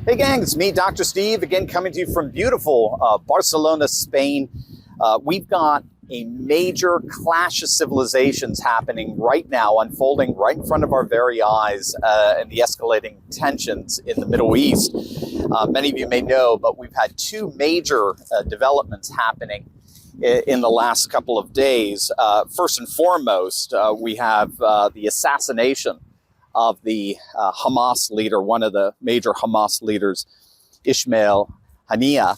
Hey gang, it's me, Dr. Steve, again coming to you from beautiful Barcelona, Spain. We've got a major clash of civilizations happening right now, unfolding right in front of our very eyes, and the escalating tensions in the Middle East. Many of you may know, but we've had two major developments happening in the last couple of days. First and foremost, we have the assassination of the Hamas leader, one of the major Hamas leaders, Ismail Haniyeh,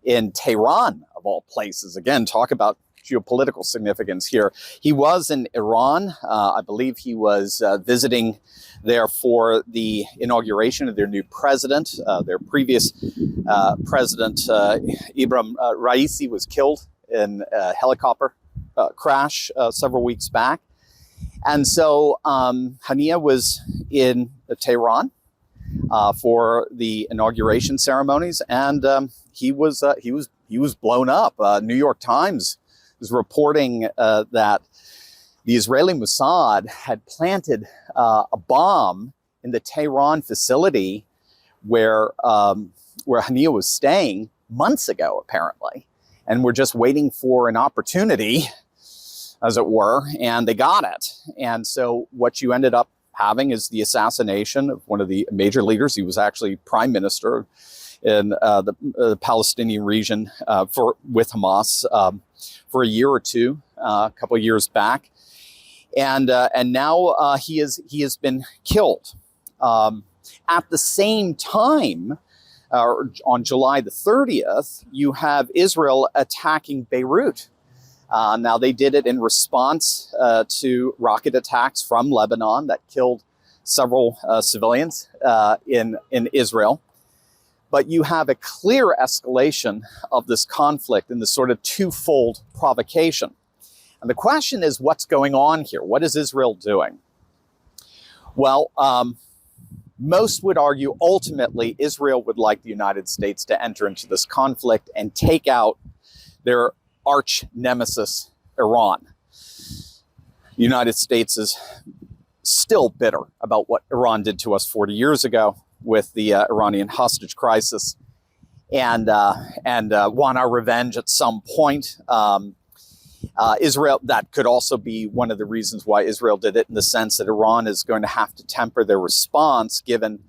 in Tehran, of all places. Again, talk about geopolitical significance here. He was in Iran. I believe he was visiting there for the inauguration of their new president. Their previous president, Ibrahim Raisi, was killed in a helicopter crash several weeks back. And so Haniyeh was in Tehran for the inauguration ceremonies, and he was blown up. New York Times is reporting that the Israeli Mossad had planted a bomb in the Tehran facility where Haniyeh was staying months ago, apparently, and we're just waiting for an opportunity, as it were, and they got it. And so what you ended up having is the assassination of one of the major leaders. He was actually prime minister in the Palestinian region with Hamas for a year or two, a couple of years back, and now he has been killed. At the same time, on July the 30th, you have Israel attacking Beirut. Now, they did it in response to rocket attacks from Lebanon that killed several civilians in Israel. But you have a clear escalation of this conflict in this sort of twofold provocation. And the question is, what's going on here? What is Israel doing? Well, most would argue ultimately Israel would like the United States to enter into this conflict and take out their arch nemesis, Iran. The United States is still bitter about what Iran did to us 40 years ago with the Iranian hostage crisis, and want our revenge at some point. Israel, that could also be one of the reasons why Israel did it, in the sense that Iran is going to have to temper their response, given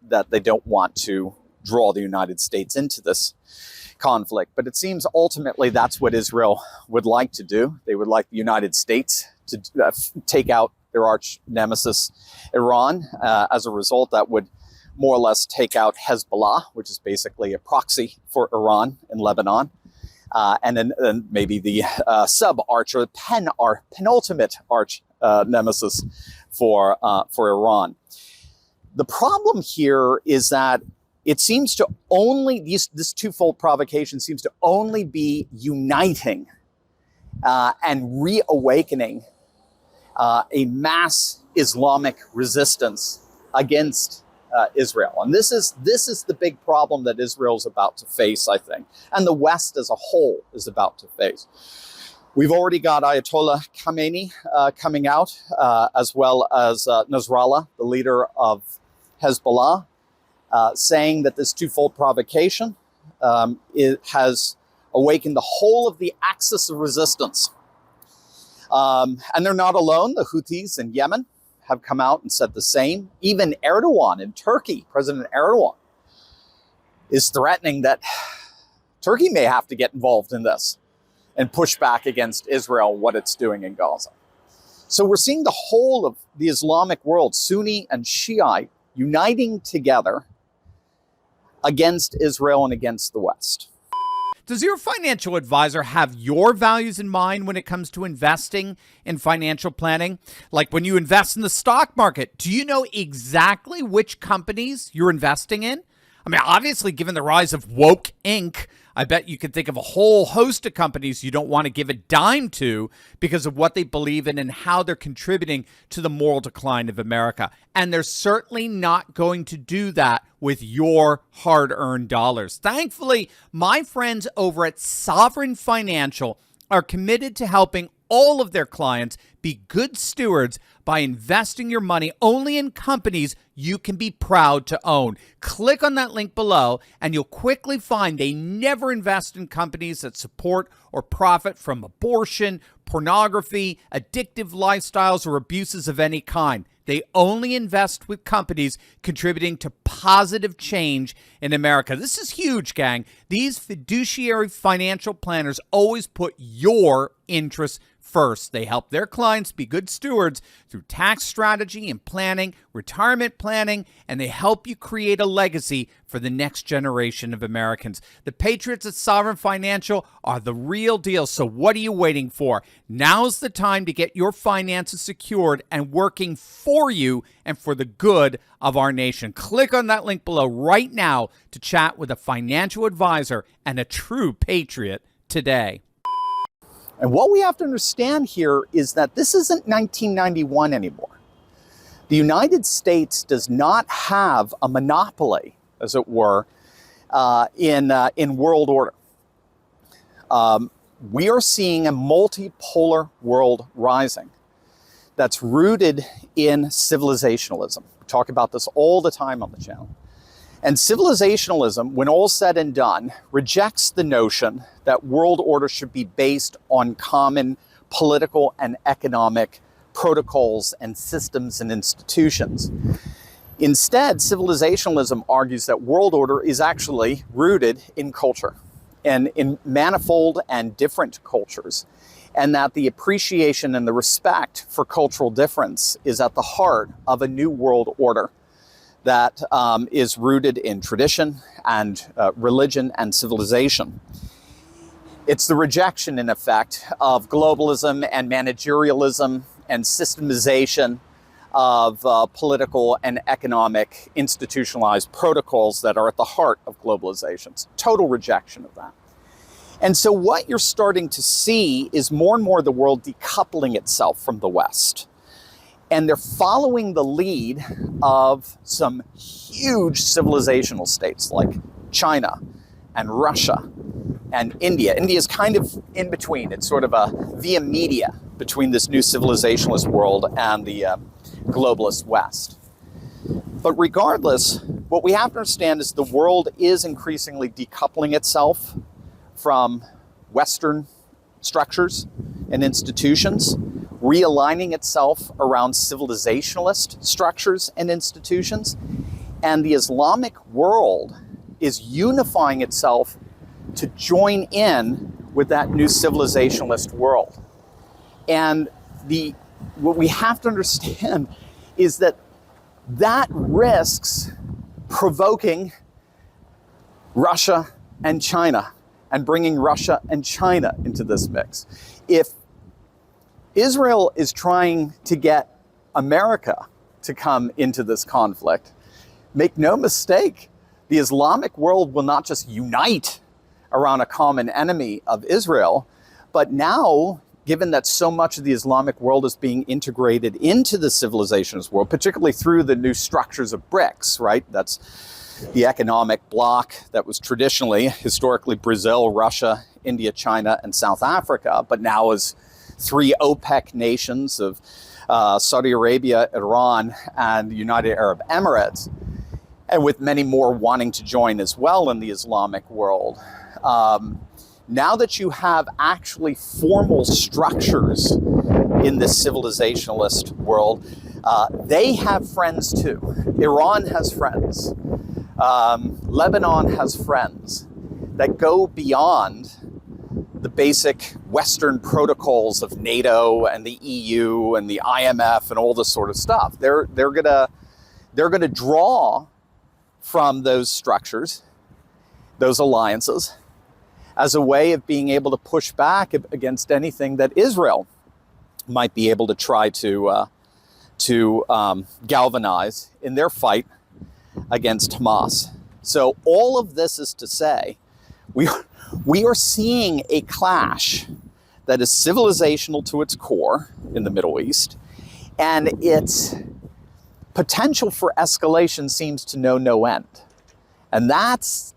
that they don't want to draw the United States into this conflict. But it seems ultimately that's what Israel would like to do. They would like the United States to take out their arch nemesis, Iran. As a result, that would more or less take out Hezbollah, which is basically a proxy for Iran in Lebanon. And then maybe the sub-arch or penultimate arch nemesis for Iran. The problem here is that it seems to only, this twofold provocation seems to only be uniting and reawakening a mass Islamic resistance against Israel. And this is the big problem that Israel's about to face, I think, and the West as a whole is about to face. We've already got Ayatollah Khamenei coming out, as well as Nasrallah, the leader of Hezbollah, saying that this twofold provocation it has awakened the whole of the axis of resistance. And they're not alone. The Houthis in Yemen have come out and said the same. Even Erdogan in Turkey, President Erdogan, is threatening that Turkey may have to get involved in this and push back against Israel, what it's doing in Gaza. So we're seeing the whole of the Islamic world, Sunni and Shiite, uniting together against Israel and against the West. Does your financial advisor have your values in mind when it comes to investing in financial planning? Like when you invest in the stock market, do you know exactly which companies you're investing in? I mean, obviously, given the rise of woke Inc., I bet you could think of a whole host of companies you don't want to give a dime to because of what they believe in and how they're contributing to the moral decline of America. And they're certainly not going to do that with your hard-earned dollars. Thankfully, my friends over at Sovereign Financial are committed to helping all of their clients be good stewards by investing your money only in companies you can be proud to own. Click on that link below and you'll quickly find they never invest in companies that support or profit from abortion, pornography, addictive lifestyles, or abuses of any kind. They only invest with companies contributing to positive change in America. This is huge, gang. These fiduciary financial planners always put your interests first. They help their clients be good stewards through tax strategy and planning, retirement planning, and they help you create a legacy for the next generation of Americans. The Patriots at Sovereign Financial are the real deal, so what are you waiting for? Now's the time to get your finances secured and working for you and for the good of our nation. Click on that link below right now to chat with a financial advisor and a true patriot today. And what we have to understand here is that this isn't 1991 anymore. The United States does not have a monopoly, as it were, in world order. We are seeing a multipolar world rising that's rooted in civilizationalism. We talk about this all the time on the channel. And civilizationalism, when all said and done, rejects the notion that world order should be based on common political and economic protocols and systems and institutions. Instead, civilizationalism argues that world order is actually rooted in culture and in manifold and different cultures, and that the appreciation and the respect for cultural difference is at the heart of a new world order that is rooted in tradition and religion and civilization. It's the rejection, in effect, of globalism and managerialism and systemization of political and economic institutionalized protocols that are at the heart of globalization. It's total rejection of that. And so what you're starting to see is more and more the world decoupling itself from the West. And they're following the lead of some huge civilizational states like China and Russia and India. India is kind of in between. It's sort of a via media between this new civilizationalist world and the globalist West. But regardless, what we have to understand is the world is increasingly decoupling itself from Western structures and institutions, realigning itself around civilizationalist structures and institutions. And the Islamic world is unifying itself to join in with that new civilizationalist world. And what we have to understand is that risks provoking Russia and China and bringing Russia and China into this mix. If Israel is trying to get America to come into this conflict, make no mistake, the Islamic world will not just unite around a common enemy of Israel, but now, given that so much of the Islamic world is being integrated into the civilizationist world, particularly through the new structures of BRICS, right? That's the economic bloc that was historically Brazil, Russia, India, China, and South Africa, but now is 3 OPEC nations of Saudi Arabia, Iran, and the United Arab Emirates, and with many more wanting to join as well in the Islamic world. Now that you have actually formal structures in this civilizationalist world, they have friends too. Iran has friends. Lebanon has friends that go beyond the basic Western protocols of NATO and the EU and the IMF and all this sort of stuff. They're gonna draw from those structures, those alliances, as a way of being able to push back against anything that Israel might be able to try to galvanize in their fight against Hamas. So all of this is to say, we are seeing a clash that is civilizational to its core in the Middle East, and its potential for escalation seems to know no end. And that's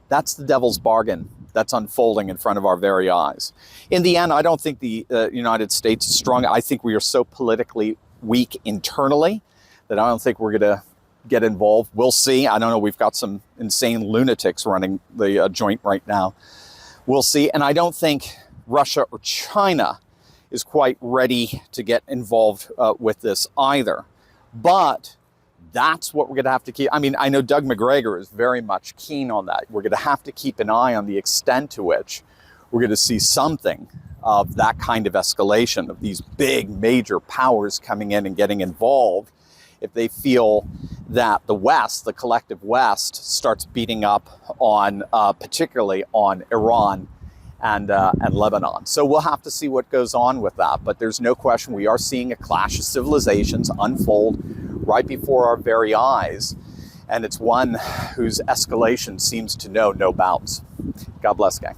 the devil's bargain that's unfolding in front of our very eyes. In the end, I don't think the United States is strong. I think we are so politically weak internally that I don't think we're going to get involved. We'll see. I don't know. We've got some insane lunatics running the joint right now. We'll see. And I don't think Russia or China is quite ready to get involved with this either. But that's what we're going to have to keep. I mean, I know Doug McGregor is very much keen on that. We're going to have to keep an eye on the extent to which we're going to see something of that kind of escalation, of these big major powers coming in and getting involved, if they feel that the West, the collective West, starts beating up on, particularly on Iran and Lebanon. So we'll have to see what goes on with that. But there's no question we are seeing a clash of civilizations unfold right before our very eyes. And it's one whose escalation seems to know no bounds. God bless, gang.